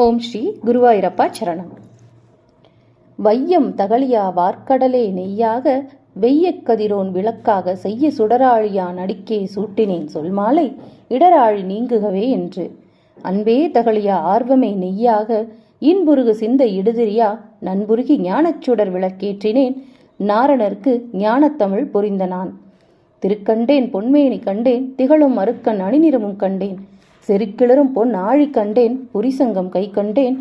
ஓம் ஸ்ரீ குருவாயூரப்பா சரணம். வையம் தகழியா வார்க்கடலே நெய்யாக வெய்யக் கதிரோன் விளக்காக செய்ய சுடராழியான் அடிக்கே சூட்டினேன் சொல்மாலை இடராழி நீங்குகவே என்று. அன்பே தகழியா ஆர்வமே நெய்யாக இன்புருகு சிந்த இடுதிரியா நண்புருகி ஞானச்சுடர் விளக்கேற்றினேன் நாரணருக்கு ஞானத்தமிழ் புரிந்த நான். திருக்கண்டேன் பொன்மேனி கண்டேன் திகழும் மறுக்கண் அணிநிறமும் கண்டேன் செருக்கிளரும் பொன் ஆழி கண்டேன் புரிசங்கம் கை கண்டேன்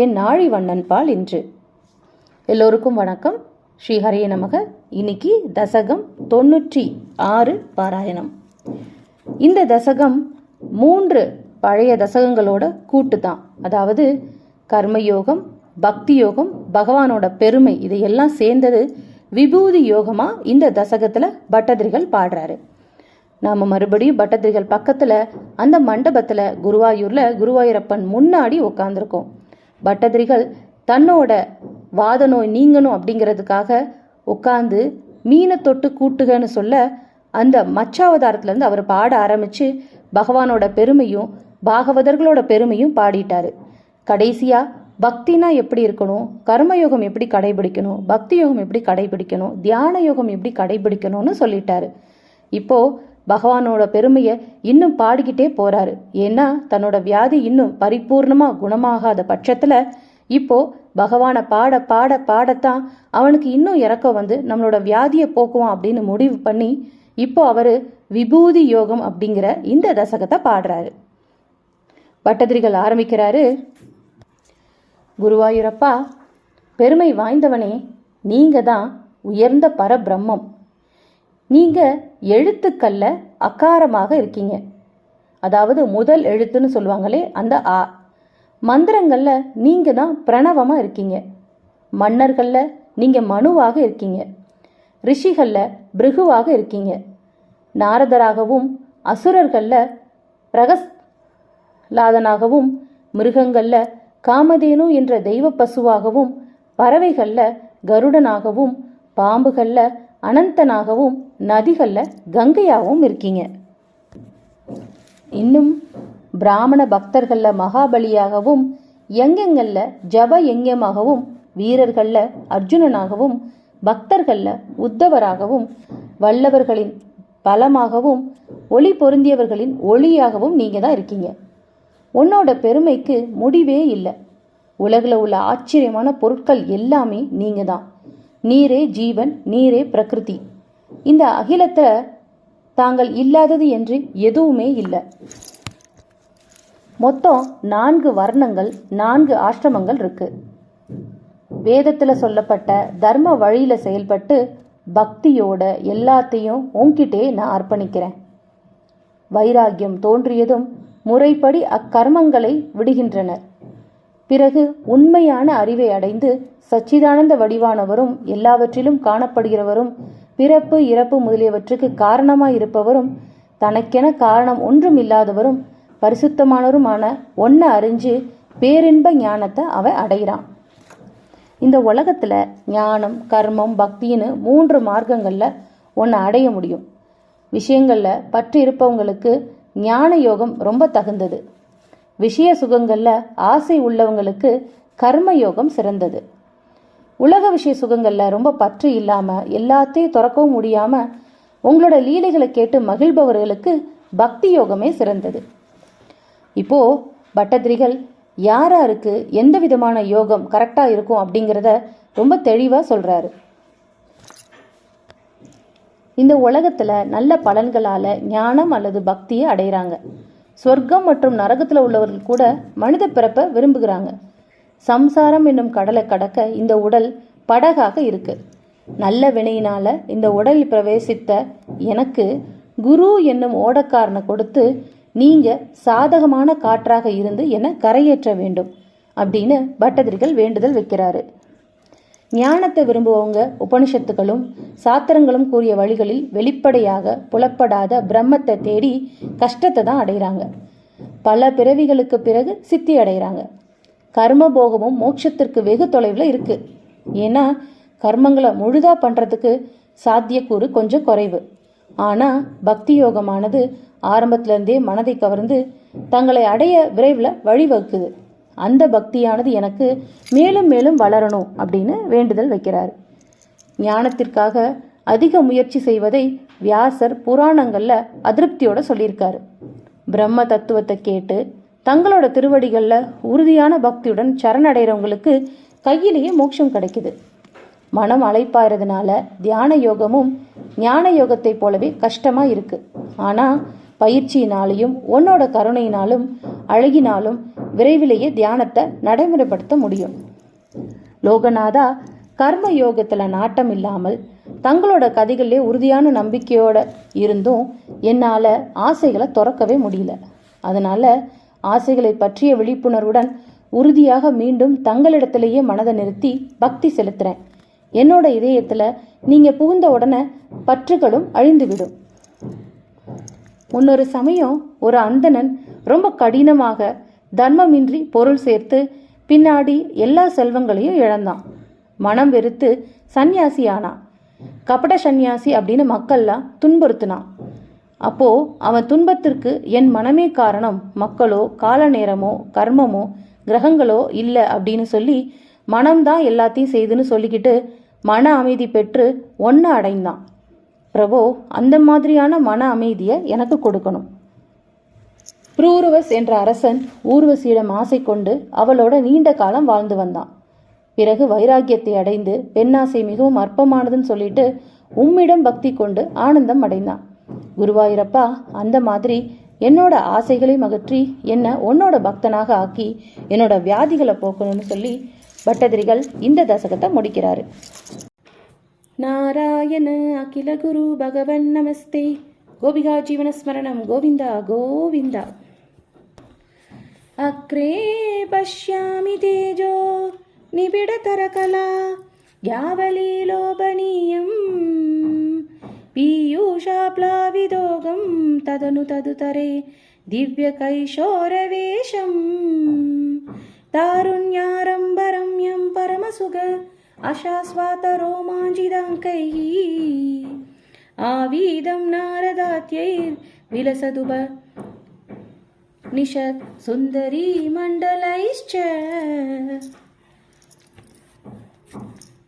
என் நாழி வண்ணன் பால் என்று. எல்லோருக்கும் வணக்கம். ஸ்ரீ ஹரே நமக. இன்னைக்கு தசகம் 96 பாராயணம். இந்த தசகம் 3 பழைய தசகங்களோட கூட்டு தான். அதாவது கர்மயோகம், பக்தி யோகம், பகவானோட பெருமை இதையெல்லாம் சேர்ந்தது விபூதி யோகமா இந்த தசகத்துல பட்டதிரிகள் பாடுறாரு. நாம மறுபடியும் பட்டதிரிகள் பக்கத்துல அந்த மண்டபத்துல குருவாயூரப்பன் முன்னாடி உட்காந்துருக்கோம். பட்டதிரிகள் தன்னோட வாத நோய் நீங்கணும் அப்படிங்கிறதுக்காக உட்காந்து மீனை தொட்டு கூட்டுகன்னு சொல்ல அந்த மச்சாவதாரத்துல இருந்து அவர் பாட ஆரம்பிச்சு பகவானோட பெருமையும் பாகவதர்களோட பெருமையும் பாடிட்டாரு. கடைசியா பக்தினா எப்படி இருக்கணும், கர்மயோகம் எப்படி கடைபிடிக்கணும், பக்தி யோகம் எப்படி கடைபிடிக்கணும், தியான யோகம் எப்படி கடைபிடிக்கணும்னு சொல்லிட்டாரு. இப்போ பகவானோட பெருமையை இன்னும் பாடிக்கிட்டே போறாரு. ஏன்னா தன்னோட வியாதி இன்னும் பரிபூர்ணமா குணமாகாத பட்சத்துல இப்போ பகவானை பாட பாட பாடத்தான் அவனுக்கு இன்னும் இறக்கம் வந்து நம்மளோட வியாதியை போக்குவான் அப்படின்னு முடிவு பண்ணி இப்போ அவரு விபூதி யோகம் அப்படிங்கிற இந்த தசகத்தை பாடுறாரு. பட்டதிரிகள் ஆரம்பிக்கிறாரு. குருவாயூரப்பா, பெருமை வாய்ந்தவனே, நீங்க தான் உயர்ந்த பரபிரம்மம். நீங்க எழுத்துக்கல்ல அகாரமாக இருக்கீங்க. அதாவது முதல் எழுத்துன்னு சொல்லுவாங்களே அந்த ஆ. மந்திரங்கள்ல நீங்க தான் பிரணவமா இருக்கீங்க. மன்னர்கள்ல நீங்க மனுவாக இருக்கீங்க. ரிஷிகள்ல பிருகுவாக இருக்கீங்க. நாரதராகவும் அசுரர்கள்ல பிரகஸ்லாதனாகவும், மிருகங்கள்ல காமதேனு என்ற தெய்வ பசுவாகவும், பறவைகள்ல கருடனாகவும், பாம்புகள்ல அனந்தனாகவும், நதிகள்ல கங்கையாகவும் இருக்கீங்க. இன்னும் பிராமண பக்தர்கள்ல மகாபலியாகவும், யங்கங்கள்ல ஜப யங்கியமாகவும், வீரர்கள்ல அர்ஜுனனாகவும், பக்தர்கள்ல உத்தவராகவும், வல்லவர்களின் பலமாகவும், ஒளி பொருந்தியவர்களின் ஒளியாகவும் நீங்க தான் இருக்கீங்க. உன்னோட பெருமைக்கு முடிவே இல்லை. உலகில் உள்ள ஆச்சரியமான பொருட்கள் எல்லாமே நீங்க தான். நீரே ஜீவன், நீரே பிரகிருதி. இந்த அகிலத்துல தாங்கள் இல்லாதது என்று எதுவுமே இல்லை. மொத்தம் 4 வர்ணங்கள், 4 ஆசிரமங்கள் இருக்கு. வேதத்துல சொல்லப்பட்ட தர்ம வழியில செயல்பட்டு பக்தியோட எல்லாத்தையும் உன்கிட்டே நான் அர்ப்பணிக்கிறேன். வைராகியம் தோன்றியதும் முறைப்படி அக்கர்மங்களை விடுகின்றனர். பிறகு உண்மையான அறிவை அடைந்து சச்சிதானந்த வடிவானவரும், எல்லாவற்றிலும் காணப்படுகிறவரும், பிறப்பு இறப்பு முதலியவற்றுக்கு காரணமாயிருப்பவரும், தனக்கென காரணம் ஒன்றும் இல்லாதவரும், பரிசுத்தமானவருமான ஒன்ன அறிஞ்சு பேரின்ப ஞானத்தை அவன் அடைகிறான். இந்த உலகத்துல ஞானம், கர்மம், பக்தின்னு 3 மார்க்கங்கள்ல ஒன்னை அடைய முடியும். விஷயங்கள்ல பற்று இருப்பவங்களுக்கு ஞான யோகம் ரொம்ப தகுந்தது. விஷய சுகங்கள்ல ஆசை உள்ளவங்களுக்கு கர்ம யோகம் சிறந்தது. உலக விஷய சுகங்கள்ல ரொம்ப பற்று இல்லாம எல்லாத்தையும் துறக்கவும் முடியாம உங்களோட லீலைகளை கேட்டு மகிழ்பவர்களுக்கு பக்தி யோகமே சிறந்தது. இப்போ பட்டதிரிகள் யாராருக்கு எந்த விதமான யோகம் கரெக்டா இருக்கும் அப்படிங்கிறத ரொம்ப தெளிவா சொல்றாரு. இந்த உலகத்துல நல்ல பலன்களால ஞானம் அல்லது பக்தியை அடைகிறாங்க. சொர்க்கம் மற்றும் நரகத்துல உள்ளவர்கள் கூட மனித பிறப்பை விரும்புகிறாங்க. சம்சாரம் என்னும் கடலை கடக்க இந்த உடல் படகாக இருக்கு. நல்ல வினையினால இந்த உடலில் பிரவேசித்த எனக்கு குரு என்னும் ஓடக்காரனை கொடுத்து நீங்க சாதகமான காற்றாக இருந்து என கரையேற்ற வேண்டும் அப்படின்னு பட்டதிரிகள் வேண்டுதல் வைக்கிறாரு. ஞானத்தை விரும்புவவங்க உபனிஷத்துகளும் சாத்திரங்களும் கூறிய வழிகளில் வெளிப்படையாக புலப்படாத பிரம்மத்தை தேடி கஷ்டத்தை தான் அடைகிறாங்க. பல பிறவிகளுக்கு பிறகு சித்தி அடைகிறாங்க. கர்மபோகமும் மோட்சத்திற்கு வெகு தொலைவில் இருக்கு. ஏன்னா கர்மங்களை முழுதா பண்றதுக்கு சாத்தியக்கூறு கொஞ்சம் குறைவு. ஆனா பக்தி யோகமானது ஆரம்பத்திலிருந்தே மனதை கவர்ந்து தங்களை அடைய விரைவில் வழிவகுக்குது. அந்த பக்தியானது எனக்கு மேலும் மேலும் வளரணும் அப்படின்னு வேண்டுதல் வைக்கிறார். ஞானத்திற்காக அதிக முயற்சி செய்வதை வியாசர் புராணங்கள்ல அதிருப்தியோட சொல்லியிருக்காரு. பிரம்ம தத்துவத்தை கேட்டு தங்களோட திருவடிகளில் உறுதியான பக்தியுடன் சரணடைகிறவங்களுக்கு கையிலேயே மோட்சம் கிடைக்குது. மனம் அலைப்பாயறதுனால தியான யோகமும் ஞான யோகத்தை போலவே கஷ்டமாக இருக்கு. ஆனால் பயிற்சியினாலையும் உன்னோட கருணையினாலும் அழகினாலும் விரைவிலேயே தியானத்தை நடைமுறைப்படுத்த முடியும். லோகநாதா கர்ம யோகத்தில் நாட்டம் இல்லாமல் தங்களோட கதைகளிலே உறுதியான நம்பிக்கையோட இருந்தும் என்னால் ஆசைகளை துறக்கவே முடியல. அதனால் ஆசைகளை பற்றிய விழிப்புணர்வுடன் உறுதியாக மீண்டும் தங்களிடத்திலேயே மனதை நிறுத்தி பக்தி செலுத்துகிறேன். என்னோட இதயத்தில் நீங்கள் புகுந்த உடனே பற்றுகளும் அழிந்துவிடும். முன்னொரு சமயம் ஒரு அந்தணன் ரொம்ப கடினமாக தர்மமின்றி பொருள் சேர்த்து பின்னாடி எல்லா செல்வங்களையும் இழந்தான். மனம் வெறுத்து சந்நியாசி ஆனான். கபட சந்நியாசி அப்படின்னு மக்கள்லாம் துன்புறுத்தினான். அப்போ அவன் துன்பத்திற்கு என் மனமே காரணம், மக்களோ கால நேரமோ கர்மமோ கிரகங்களோ இல்லை அப்படின்னு சொல்லி மனம்தான் எல்லாத்தையும் செய்துன்னு சொல்லிக்கிட்டு மன அமைதி பெற்று ஒன்று அடைந்தான். பிரபோ, அந்த மாதிரியான மன அமைதியை எனக்கு கொடுக்கணும். புரூரவஸ் என்ற அரசன் ஊர்வசியிடம் ஆசை கொண்டு அவளோட நீண்ட காலம் வாழ்ந்து வந்தான். பிறகு வைராக்கியத்தை அடைந்து பெண்ணாசை மிகவும் அற்பமானதுன்னு சொல்லிட்டு உம்மிடம் பக்தி கொண்டு ஆனந்தம் அடைந்தான். குருவாயூரப்பா, அந்த மாதிரி என்னோட ஆசைகளை அகற்றி என்ன உன்னோட பக்தனாக ஆக்கி என்னோட வியாதிகளை போக்கணும்னு சொல்லி பட்டதிரிகள் இந்த தசகத்தை முடிக்கிறாரு. நாராயண அகில குரு பகவன் நமஸ்தே. கோபிகா ஜீவனஸ்மரணம் கோவிந்தா கோவிந்தா. அக்ரே பஷ்யாமி தேஜோ நிபிடதரகலா யாவலீலோபனீயம் பீயூஷாப்லாவிதோகம் ததனு ததுதரே திவ்யகைஷோரவேஷம் தாருண்யாரம்பரம்யம் பரமசுக அசாஸ்வாதரோமாஞ்சிதங்கைः ஆவீதம் நாரதாத்யைர் விலசதுப நிஷத் சுந்தரி மண்டலைश्च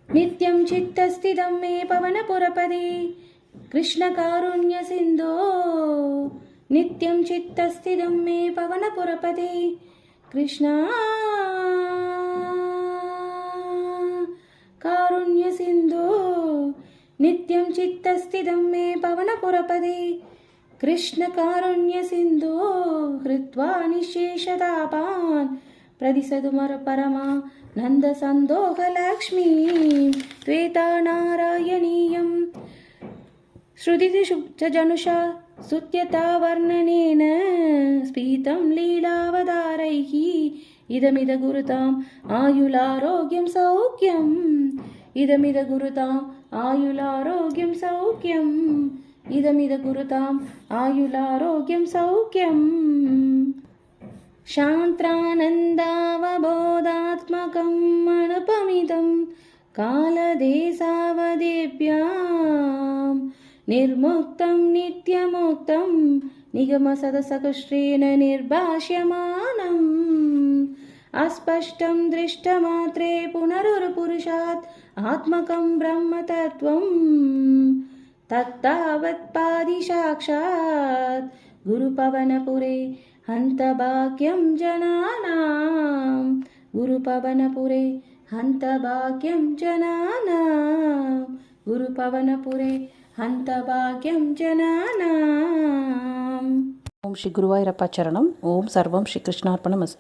நித்யம் சித்தஸ்திதம் மே பவனபுரபதே கிருஷ்ணகாருண்ய சிந்தோ நித்யம் சித்தஸ்திதம் மே பவனபுரபதே கிருஷ்ணா காருண்ய சிந்தோ நித்யம் சித்தஸ்திதம் மே பவனபுரபதே கிருஷ்ண காருண்ய சிந்தோ ஹிருத்வா நிசேஷதாபான் பிரதிசதுமர பரமா நந்த சந்தோகலக்ஷ்மீ த்வேதா நாராயணீயம் ஸ்ருதிதிஷு ஜனுஷா சுத்யதா வர்ணனேன ஸ்பீதம் லீலாவதாரைः இதமித குருதாம் ஆயுளாரோக்யம் சௌக்கியம் இதமித குருதாம் ஆயுளாரோக்யம் சௌக்கியம் இதமித குருதாம் ஆயுளாரோக்யம் சௌக்கியம் சாந்த்ரானந்தாவபோதாத்மகம் அனுபமிதம் காலதேசாவதேப்யாம் நிர்முக்தம் நித்யமுக்தம் நிகமசதசகஸ்ரேன நிர்பாஷ்யமானம் அஸ்பஷ்டம் திருஷ்டமாத்ரே புனருருபுருஷாத் ஆத்மகம் பிரம்ம தத்துவம் தத்தாவத் பாதி சாக்ஷாத் குருபவனபுரே ஹந்த பாக்யம் ஜனானாம் குருபவனபுரே ஹந்த பாக்யம் ஜனானாம் குருபவனபுரே ஹந்த பாக்யம் ஜனானாம். ஓம் ஸ்ரீ குருவாயூரப்பா சரணம். ஓம் சர்வம் ஸ்ரீ கிருஷ்ணார்ப்பணமஸ்து.